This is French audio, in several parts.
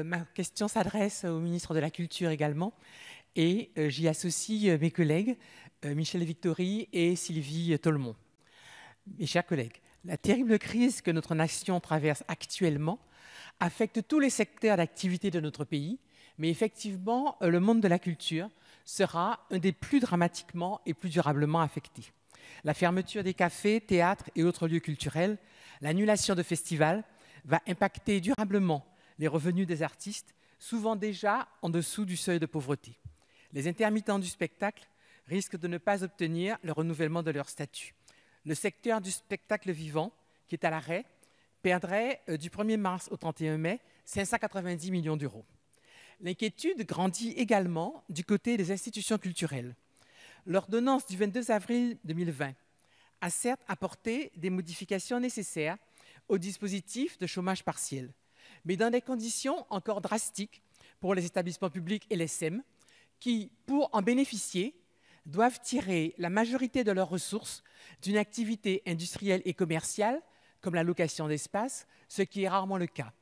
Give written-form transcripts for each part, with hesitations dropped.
Ma question s'adresse au ministre de la Culture également et j'y associe mes collègues Michel Victory et Sylvie Tolmont. Mes chers collègues, la terrible crise que notre nation traverse actuellement affecte tous les secteurs d'activité de notre pays, mais effectivement, le monde de la culture sera un des plus dramatiquement et plus durablement affectés. La fermeture des cafés, théâtres et autres lieux culturels, l'annulation de festivals va impacter durablement les revenus des artistes, souvent déjà en dessous du seuil de pauvreté. Les intermittents du spectacle risquent de ne pas obtenir le renouvellement de leur statut. Le secteur du spectacle vivant, qui est à l'arrêt, perdrait du 1er mars au 31 mai 590 millions d'euros. L'inquiétude grandit également du côté des institutions culturelles. L'ordonnance du 22 avril 2020 a certes apporté des modifications nécessaires au dispositif de chômage partiel, mais dans des conditions encore drastiques pour les établissements publics et les SEM, qui, pour en bénéficier, doivent tirer la majorité de leurs ressources d'une activité industrielle et commerciale, comme la location d'espace, ce qui est rarement le cas.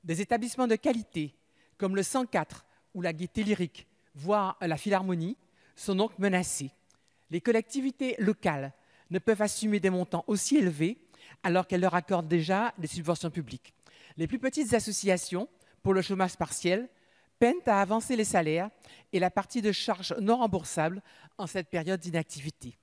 Des établissements de qualité, comme le 104 ou la Gaîté Lyrique, voire la Philharmonie, sont donc menacés. Les collectivités locales ne peuvent assumer des montants aussi élevés alors qu'elles leur accordent déjà des subventions publiques. Les plus petites associations pour le chômage partiel peinent à avancer les salaires et la partie de charges non remboursables en cette période d'inactivité.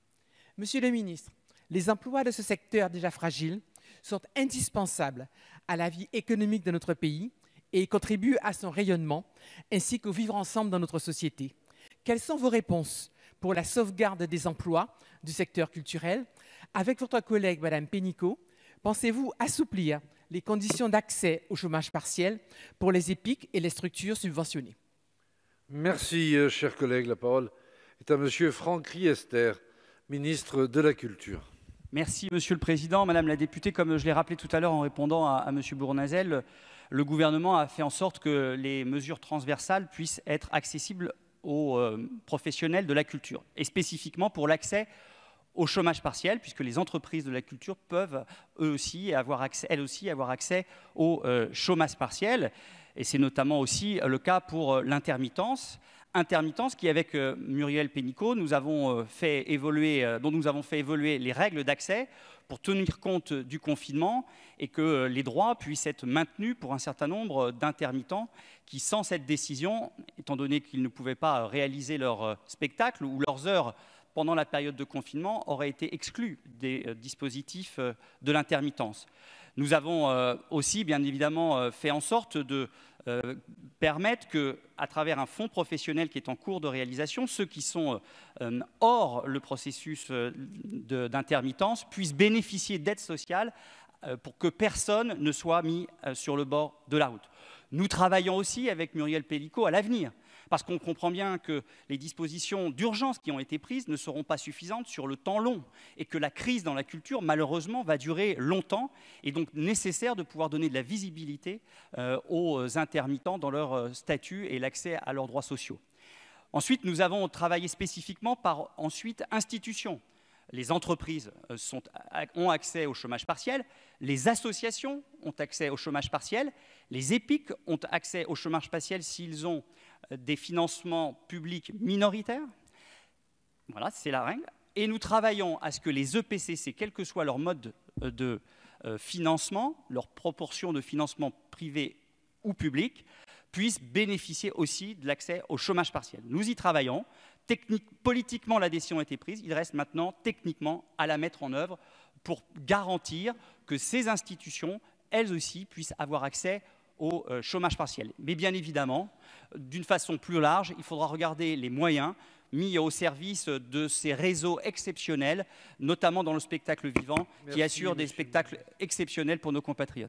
Monsieur le ministre, les emplois de ce secteur déjà fragile sont indispensables à la vie économique de notre pays et contribuent à son rayonnement ainsi qu'au vivre ensemble dans notre société. Quelles sont vos réponses pour la sauvegarde des emplois du secteur culturel? Avec votre collègue, Madame Pénicaud, pensez-vous assouplir les conditions d'accès au chômage partiel pour les EPIC et les structures subventionnées? Merci, cher collègue. La parole est à Monsieur Franck Riester, ministre de la Culture. Merci, Monsieur le Président. Madame la députée, comme je l'ai rappelé tout à l'heure en répondant à Monsieur Bournazel, le gouvernement a fait en sorte que les mesures transversales puissent être accessibles aux professionnels de la culture, et spécifiquement pour l'accès au chômage partiel, puisque les entreprises de la culture peuvent elles aussi avoir accès au chômage partiel. Et c'est notamment aussi le cas pour l'intermittence. Intermittence qui, avec Muriel Pénicaud, dont nous avons fait évoluer les règles d'accès pour tenir compte du confinement et que les droits puissent être maintenus pour un certain nombre d'intermittents qui, sans cette décision, étant donné qu'ils ne pouvaient pas réaliser leur spectacle ou leurs heures pendant la période de confinement, auraient été exclus des dispositifs de l'intermittence. Nous avons aussi, bien évidemment, fait en sorte de permettre que, à travers un fonds professionnel qui est en cours de réalisation, ceux qui sont hors le processus d'intermittence puissent bénéficier d'aides sociales pour que personne ne soit mis sur le bord de la route. Nous travaillons aussi avec Muriel Pénicaud à l'avenir, parce qu'on comprend bien que les dispositions d'urgence qui ont été prises ne seront pas suffisantes sur le temps long et que la crise dans la culture, malheureusement, va durer longtemps et donc nécessaire de pouvoir donner de la visibilité aux intermittents dans leur statut et l'accès à leurs droits sociaux. Ensuite, nous avons travaillé spécifiquement par institutions. Les entreprises ont accès au chômage partiel, les associations ont accès au chômage partiel, les EPIC ont accès au chômage partiel s'ils ont des financements publics minoritaires. Voilà, c'est la règle. Et nous travaillons à ce que les EPCC, quel que soit leur mode de financement, leur proportion de financement privé ou public, puissent bénéficier aussi de l'accès au chômage partiel. Nous y travaillons. Politiquement, la décision a été prise. Il reste maintenant techniquement à la mettre en œuvre pour garantir que ces institutions, elles aussi, puissent avoir accès au chômage partiel. Mais bien évidemment, d'une façon plus large, il faudra regarder les moyens mis au service de ces réseaux exceptionnels, notamment dans le spectacle vivant, qui assure des spectacles exceptionnels pour nos compatriotes.